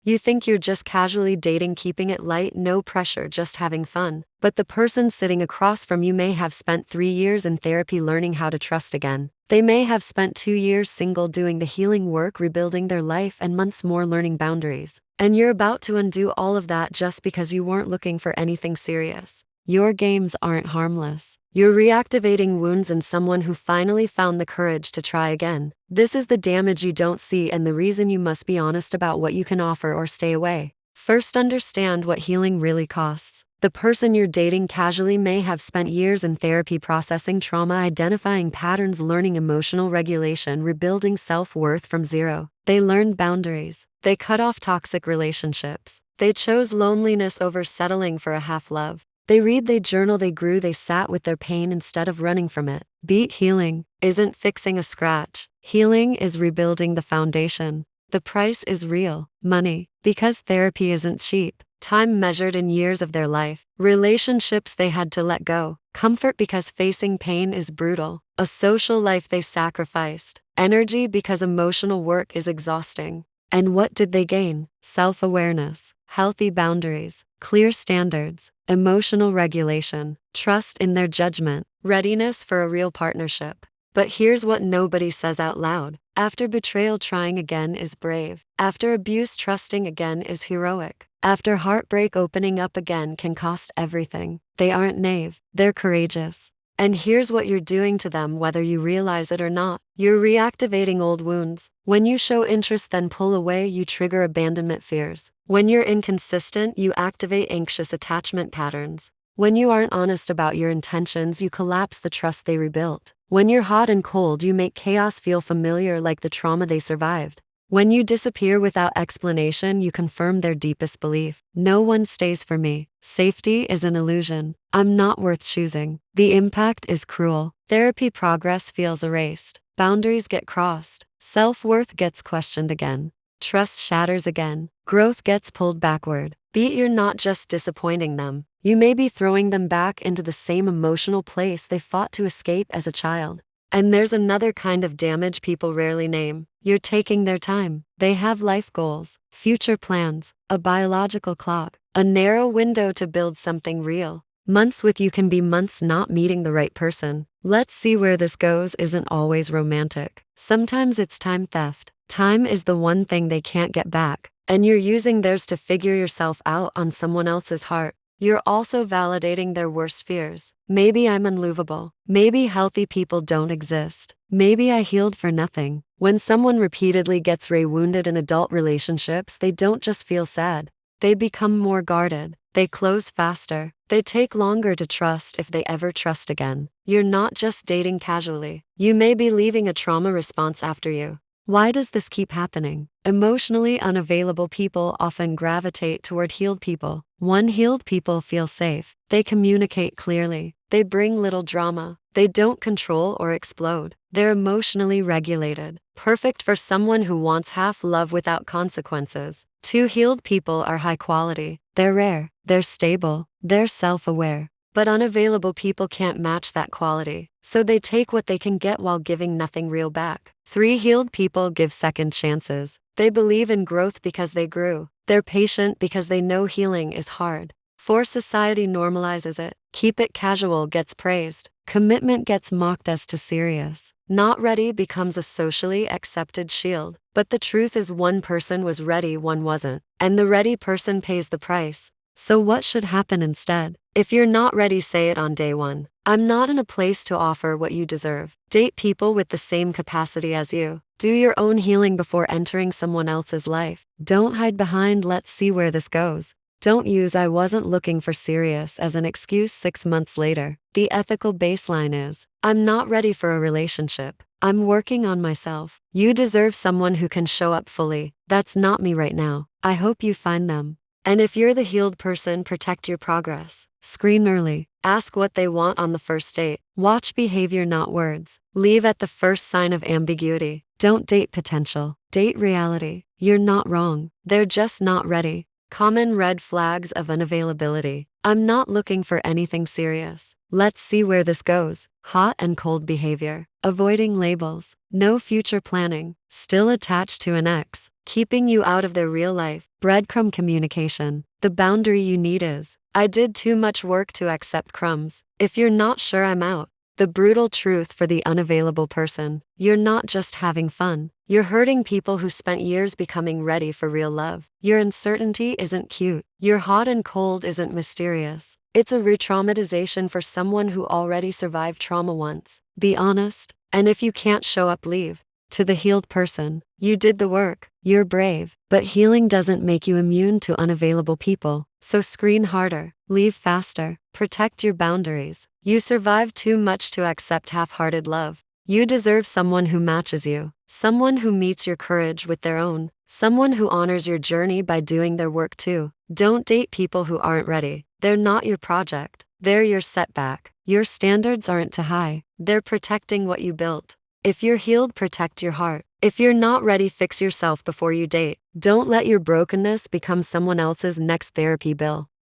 You think you're just casually dating, keeping it light, no pressure, just having fun. But the person sitting across from you may have spent 3 years in therapy learning how to trust again. They may have spent 2 years single doing the healing work, rebuilding their life, and months more learning boundaries. And you're about to undo all of that just because you weren't looking for anything serious. Your games aren't harmless. You're reactivating wounds in someone who finally found the courage to try again. This is the damage you don't see and the reason you must be honest about what you can offer or stay away. First, understand what healing really costs. The person you're dating casually may have spent years in therapy processing trauma, identifying patterns, learning emotional regulation, rebuilding self-worth from zero. They learned boundaries. They cut off toxic relationships. They chose loneliness over settling for a half-love. They read, they journal, they grew, they sat with their pain instead of running from it. Beat healing isn't fixing a scratch. Healing is rebuilding the foundation. The price is real, money, because therapy isn't cheap. Time measured in years of their life. Relationships they had to let go. Comfort because facing pain is brutal. A social life they sacrificed. Energy because emotional work is exhausting. And what did they gain? Self-awareness, healthy boundaries, clear standards, emotional regulation, trust in their judgment, readiness for a real partnership. But here's what nobody says out loud. After betrayal, trying again is brave. After abuse, trusting again is heroic. After heartbreak, opening up again can cost everything. They aren't naive, they're courageous. And here's what you're doing to them, whether you realize it or not. You're reactivating old wounds. When you show interest then pull away, you trigger abandonment fears. When you're inconsistent, you activate anxious attachment patterns. When you aren't honest about your intentions, you collapse the trust they rebuilt. When you're hot and cold, you make chaos feel familiar, like the trauma they survived. When you disappear without explanation, you confirm their deepest belief. No one stays for me. Safety is an illusion. I'm not worth choosing. The impact is cruel. Therapy progress feels erased. Boundaries get crossed. Self-worth gets questioned again. Trust shatters again. Growth gets pulled backward. You're not just disappointing them. You may be throwing them back into the same emotional place they fought to escape as a child. And there's another kind of damage people rarely name. You're taking their time. They have life goals, future plans, a biological clock, a narrow window to build something real. Months with you can be months not meeting the right person. Let's see where this goes isn't always romantic. Sometimes it's time theft. Time is the one thing they can't get back, and you're using theirs to figure yourself out on someone else's heart. You're also validating their worst fears. Maybe I'm unlovable. Maybe healthy people don't exist. Maybe I healed for nothing. When someone repeatedly gets wounded in adult relationships, they don't just feel sad. They become more guarded. They close faster. They take longer to trust, if they ever trust again. You're not just dating casually. You may be leaving a trauma response after you. Why does this keep happening? Emotionally unavailable people often gravitate toward healed people. Healed people feel safe. They communicate clearly. They bring little drama. They don't control or explode. They're emotionally regulated. Perfect for someone who wants half love without consequences. Healed people are high quality. They're rare. They're stable. They're self-aware. But unavailable people can't match that quality, so they take what they can get while giving nothing real back. Healed people give second chances. They believe in growth because they grew. They're patient because they know healing is hard. Society normalizes it. Keep it casual gets praised. Commitment gets mocked as too serious. Not ready becomes a socially accepted shield. But the truth is, one person was ready, one wasn't. And the ready person pays the price. So what should happen instead? If you're not ready, say it on day one. I'm not in a place to offer what you deserve. Date people with the same capacity as you. Do your own healing before entering someone else's life. Don't hide behind "let's see where this goes." Don't use "I wasn't looking for serious" as an excuse 6 months later. The ethical baseline is, I'm not ready for a relationship. I'm working on myself. You deserve someone who can show up fully. That's not me right now. I hope you find them. And if you're the healed person, protect your progress. Screen early. Ask what they want on the first date. Watch behavior, not words. Leave at the first sign of ambiguity. Don't date potential. Date reality. You're not wrong. They're just not ready. Common red flags of unavailability. I'm not looking for anything serious. Let's see where this goes. Hot and cold behavior. avoiding labels, no future planning, still attached to an ex, keeping you out of their real life, breadcrumb communication. The boundary you need is, I did too much work to accept crumbs. If you're not sure, I'm out. The brutal truth for the unavailable person: you're not just having fun. You're hurting people who spent years becoming ready for real love. Your uncertainty isn't cute. Your hot and cold isn't mysterious. It's a re-traumatization for someone who already survived trauma once. Be honest. And if you can't show up, leave. To the healed person: you did the work. You're brave. But healing doesn't make you immune to unavailable people. So screen harder. Leave faster. Protect your boundaries. You survived too much to accept half-hearted love. You deserve someone who matches you. Someone who meets your courage with their own. Someone who honors your journey by doing their work too. Don't date people who aren't ready. They're not your project. They're your setback. Your standards aren't too high. They're protecting what you built. If you're healed, protect your heart. If you're not ready, fix yourself before you date. Don't let your brokenness become someone else's next therapy bill.